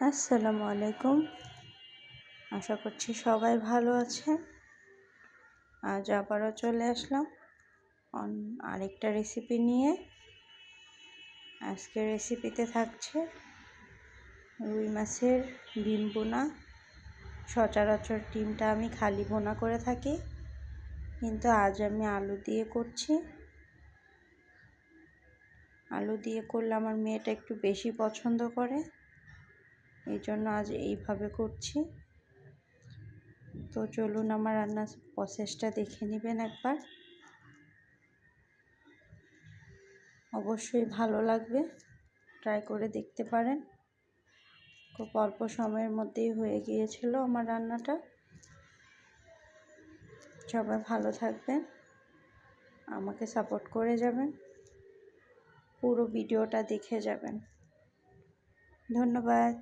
আসসালামু আলাইকুম। আশা করছি সবাই ভালো আছেন। আজ আবারও চলে আসলাম আরেকটা রেসিপি নিয়ে। আজকের রেসিপিতে থাকছে রুই মাছের ডিম বোনা। সচরাচর ডিমটা আমি খালি বোনা করে থাকি, কিন্তু আজ আমি আলু দিয়ে করছি। আলু দিয়ে করলে আমার মেয়েটা একটু বেশি পছন্দ করে, এই জন্য আজ এইভাবে করছি। তো চলুন আমার রান্নার প্রসেসটা দেখে নেবেন একবার। অবশ্যই ভালো লাগবে, ট্রাই করে দেখতে পারেন। খুব অল্প সময়ের মধ্যেই হয়ে গিয়েছিল আমার রান্নাটা। সবাই ভালো থাকবেন, আমাকে সাপোর্ট করে যাবেন, পুরো ভিডিওটা দেখে যাবেন। ধন্যবাদ।